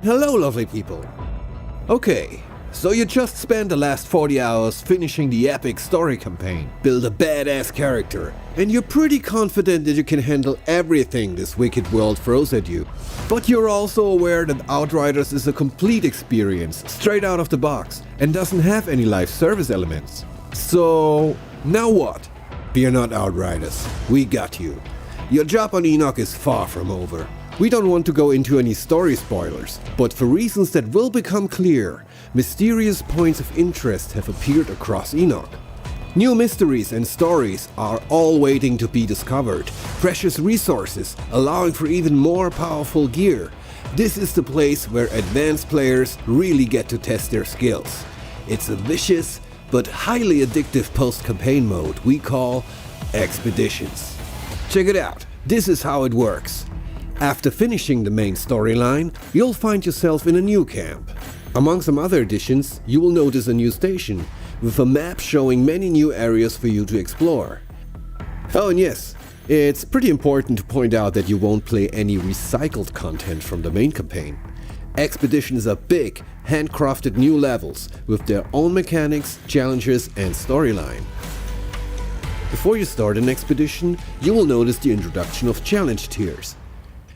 Hello, lovely people. Okay, so you just spent the last 40 hours finishing the epic story campaign, build a badass character, and you're pretty confident that you can handle everything this wicked world throws at you. But you're also aware that Outriders is a complete experience, straight out of the box, and doesn't have any live service elements. So, now what? Fear not, Outriders, we got you. Your job on Enoch is far from over. We don't want to go into any story spoilers, but for reasons that will become clear, mysterious points of interest have appeared across Enoch. New mysteries and stories are all waiting to be discovered, precious resources allowing for even more powerful gear. This is the place where advanced players really get to test their skills. It's a vicious but highly addictive post-campaign mode we call Expeditions. Check it out, this is how it works. After finishing the main storyline, you'll find yourself in a new camp. Among some other additions, you will notice a new station, with a map showing many new areas for you to explore. Oh and yes, it's pretty important to point out that you won't play any recycled content from the main campaign. Expeditions are big, handcrafted new levels, with their own mechanics, challenges and storyline. Before you start an expedition, you will notice the introduction of challenge tiers.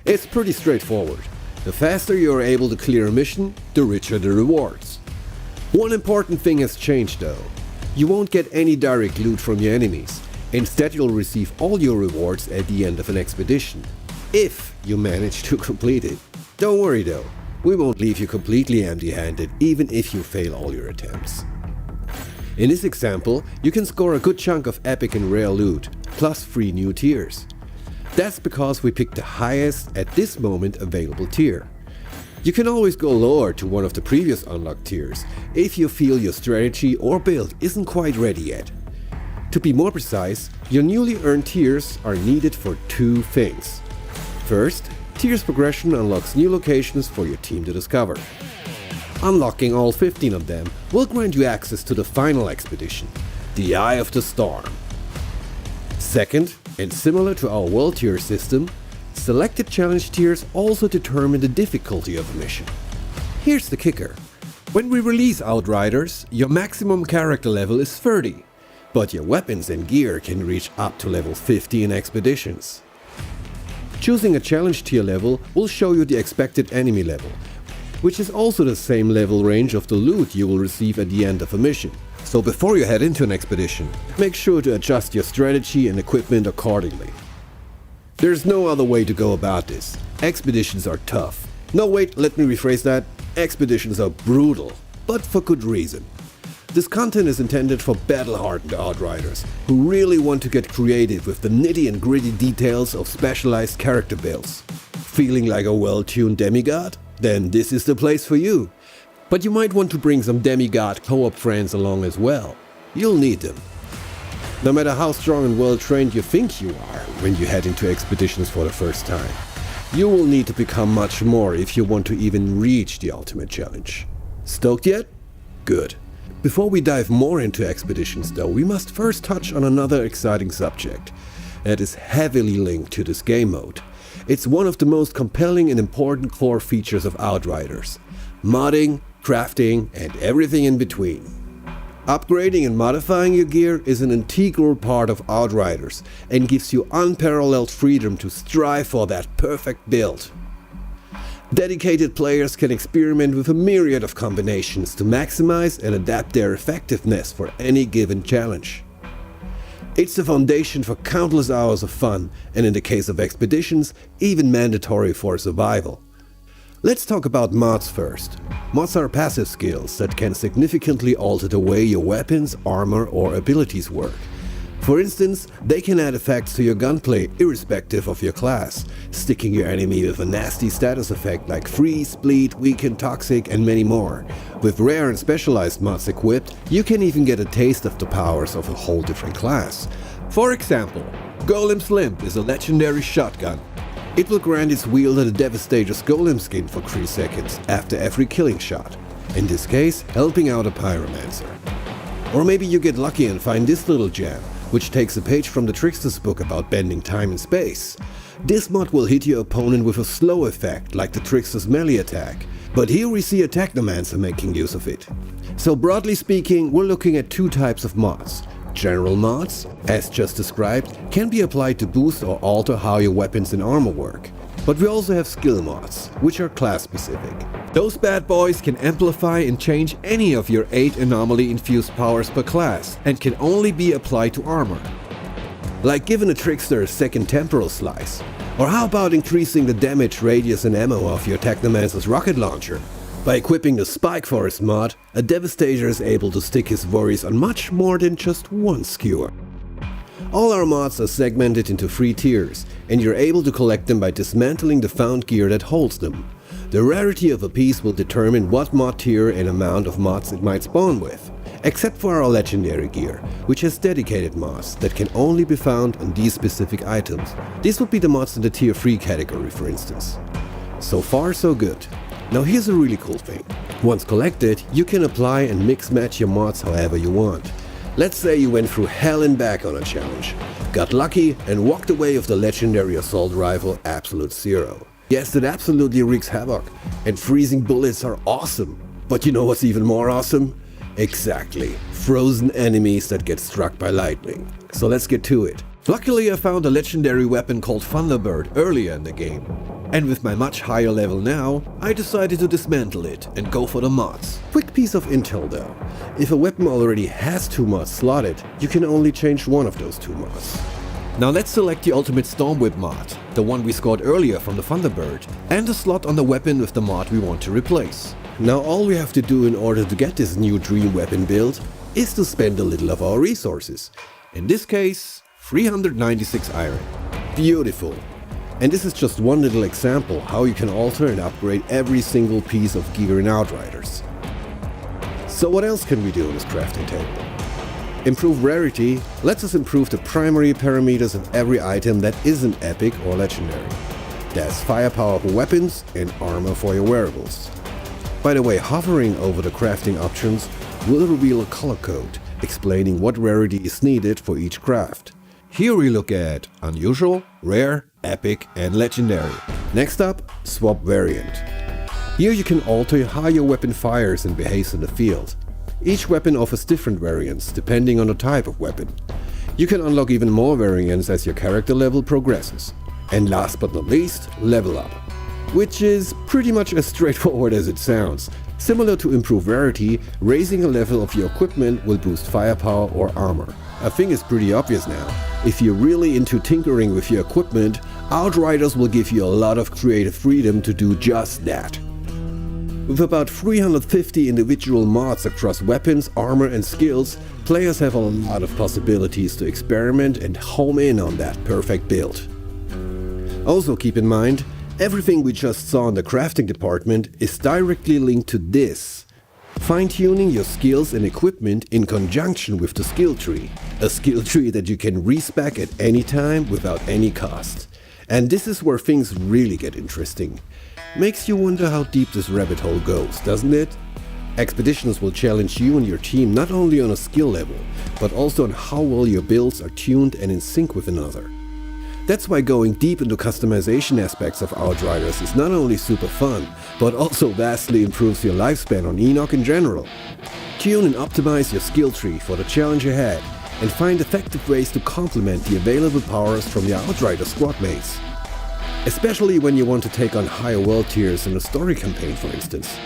It's pretty straightforward. The faster you are able to clear a mission, the richer the rewards. One important thing has changed though. You won't get any direct loot from your enemies. Instead, you'll receive all your rewards at the end of an expedition, if you manage to complete it. Don't worry though, we won't leave you completely empty-handed even if you fail all your attempts. In this example, you can score a good chunk of epic and rare loot, plus 3 new tiers. That's because we picked the highest at this moment available tier. You can always go lower to one of the previous unlocked tiers if you feel your strategy or build isn't quite ready yet. To be more precise, your newly earned tiers are needed for 2 things. First, tiers progression unlocks new locations for your team to discover. Unlocking all 15 of them will grant you access to the final expedition, the Eye of the Storm. Second, and similar to our world tier system, selected challenge tiers also determine the difficulty of a mission. Here's the kicker. When we release Outriders, your maximum character level is 30, but your weapons and gear can reach up to level 50 in expeditions. Choosing a challenge tier level will show you the expected enemy level, which is also the same level range of the loot you will receive at the end of a mission. So before you head into an expedition, make sure to adjust your strategy and equipment accordingly. There's no other way to go about this. Expeditions are tough. No wait, let me rephrase that. Expeditions are brutal, but for good reason. This content is intended for battle-hardened Outriders who really want to get creative with the nitty and gritty details of specialized character builds. Feeling like a well-tuned demigod? Then this is the place for you. But you might want to bring some demigod co-op friends along as well. You'll need them. No matter how strong and well-trained you think you are when you head into expeditions for the first time, you will need to become much more if you want to even reach the ultimate challenge. Stoked yet? Good. Before we dive more into expeditions though, we must first touch on another exciting subject that is heavily linked to this game mode. It's one of the most compelling and important core features of Outriders: modding, crafting, and everything in between. Upgrading and modifying your gear is an integral part of Outriders and gives you unparalleled freedom to strive for that perfect build. Dedicated players can experiment with a myriad of combinations to maximize and adapt their effectiveness for any given challenge. It's the foundation for countless hours of fun, and in the case of expeditions, even mandatory for survival. Let's talk about mods first. Mods are passive skills that can significantly alter the way your weapons, armor, or abilities work. For instance, they can add effects to your gunplay irrespective of your class, sticking your enemy with a nasty status effect like freeze, bleed, weaken, toxic, and many more. With rare and specialized mods equipped, you can even get a taste of the powers of a whole different class. For example, Golem's Limp is a legendary shotgun. It will grant its wielder the Devastator's Golem skin for 3 seconds after every killing shot, in this case helping out a pyromancer. Or maybe you get lucky and find this little gem, which takes a page from the Trickster's book about bending time and space. This mod will hit your opponent with a slow effect, like the Trickster's melee attack. But here we see a Technomancer making use of it. So broadly speaking, we're looking at two types of mods. General mods, as just described, can be applied to boost or alter how your weapons and armor work. But we also have skill mods, which are class specific. Those bad boys can amplify and change any of your 8 anomaly infused powers per class and can only be applied to armor. Like giving a Trickster a second temporal slice. Or how about increasing the damage, radius and ammo of your Technomancer's rocket launcher? By equipping the Spike Forest mod, a Devastator is able to stick his worries on much more than just one skewer. All our mods are segmented into 3 tiers, and you're able to collect them by dismantling the found gear that holds them. The rarity of a piece will determine what mod tier and amount of mods it might spawn with, except for our legendary gear, which has dedicated mods that can only be found on these specific items. These would be the mods in the tier 3 category, for instance. So far so good. Now here's a really cool thing. Once collected, you can apply and mix match your mods however you want. Let's say you went through hell and back on a challenge, got lucky and walked away with the legendary assault rifle Absolute Zero. Yes, it absolutely wreaks havoc, and freezing bullets are awesome. But you know what's even more awesome? Exactly, frozen enemies that get struck by lightning. So let's get to it. Luckily I found a legendary weapon called Thunderbird earlier in the game. And with my much higher level now, I decided to dismantle it and go for the mods. Quick piece of intel though. If a weapon already has 2 mods slotted, you can only change one of those 2 mods. Now let's select the Ultimate Stormwhip mod, the one we scored earlier from the Thunderbird, and a slot on the weapon with the mod we want to replace. Now all we have to do in order to get this new dream weapon build is to spend a little of our resources. In this case, 396 iron. Beautiful. And this is just one little example how you can alter and upgrade every single piece of gear in Outriders. So what else can we do on this crafting table? Improve rarity lets us improve the primary parameters of every item that isn't epic or legendary. There's firepower for weapons and armor for your wearables. By the way, hovering over the crafting options will reveal a color code explaining what rarity is needed for each craft. Here we look at unusual, rare, epic and legendary. Next up, swap variant. Here you can alter how your weapon fires and behaves in the field. Each weapon offers different variants depending on the type of weapon. You can unlock even more variants as your character level progresses. And last but not least, level up. Which is pretty much as straightforward as it sounds. Similar to improved rarity, raising a level of your equipment will boost firepower or armor. I think it's pretty obvious now. If you're really into tinkering with your equipment, Outriders will give you a lot of creative freedom to do just that. With about 350 individual mods across weapons, armor and skills, players have a lot of possibilities to experiment and home in on that perfect build. Also keep in mind, everything we just saw in the crafting department is directly linked to this. Fine-tuning your skills and equipment in conjunction with the skill tree. A skill tree that you can respec at any time without any cost. And this is where things really get interesting. Makes you wonder how deep this rabbit hole goes, doesn't it? Expeditions will challenge you and your team not only on a skill level, but also on how well your builds are tuned and in sync with another. That's why going deep into customization aspects of Outriders is not only super fun, but also vastly improves your lifespan on Enoch in general. Tune and optimize your skill tree for the challenge ahead, and find effective ways to complement the available powers from your Outrider squad mates. Especially when you want to take on higher world tiers in a story campaign, for instance.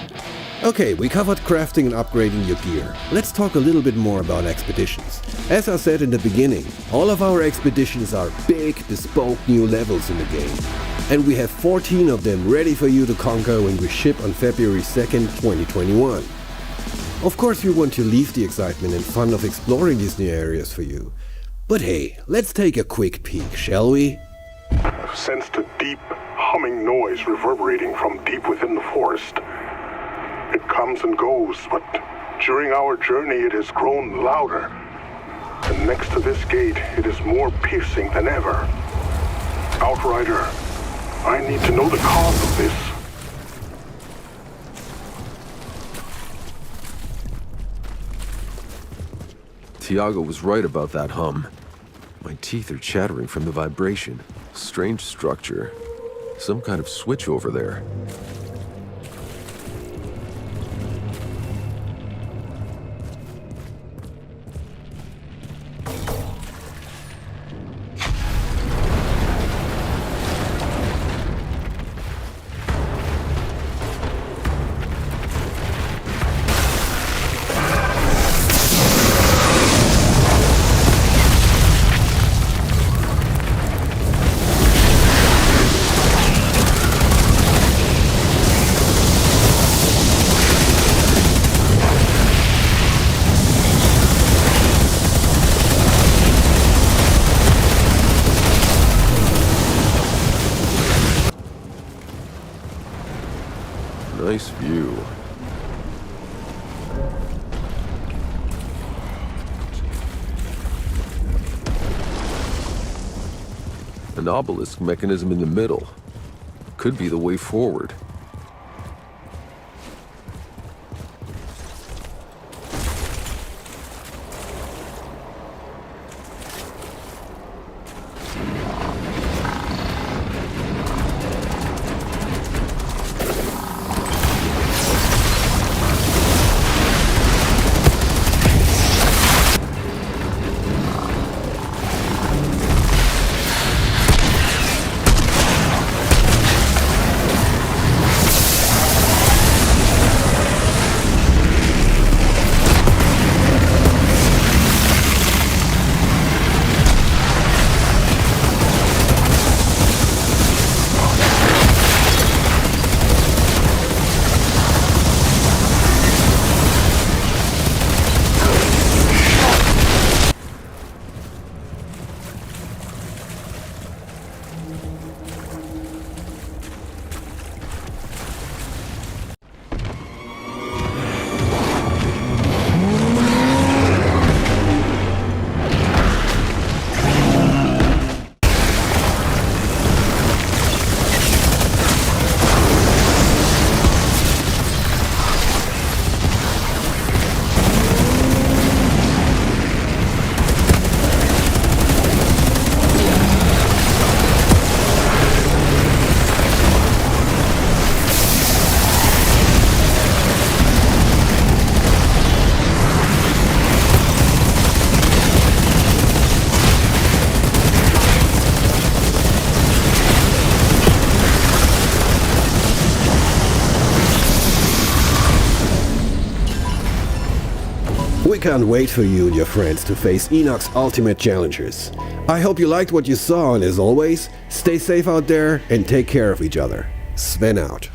Okay, we covered crafting and upgrading your gear. Let's talk a little bit more about expeditions. As I said in the beginning, all of our expeditions are big, bespoke new levels in the game. And we have 14 of them ready for you to conquer when we ship on February 2nd, 2021. Of course we want to leave the excitement and fun of exploring these new areas for you. But hey, let's take a quick peek, shall we? I've sensed a deep, humming noise reverberating from deep within the forest. It comes and goes, but during our journey it has grown louder. And next to this gate, it is more piercing than ever. Outrider, I need to know the cause of this. Tiago was right about that hum. My teeth are chattering from the vibration. Strange structure. Some kind of switch over there. Nice view. An obelisk mechanism in the middle. Could be the way forward. We can't wait for you and your friends to face Enoch's ultimate challengers. I hope you liked what you saw, and as always, stay safe out there and take care of each other. Sven out.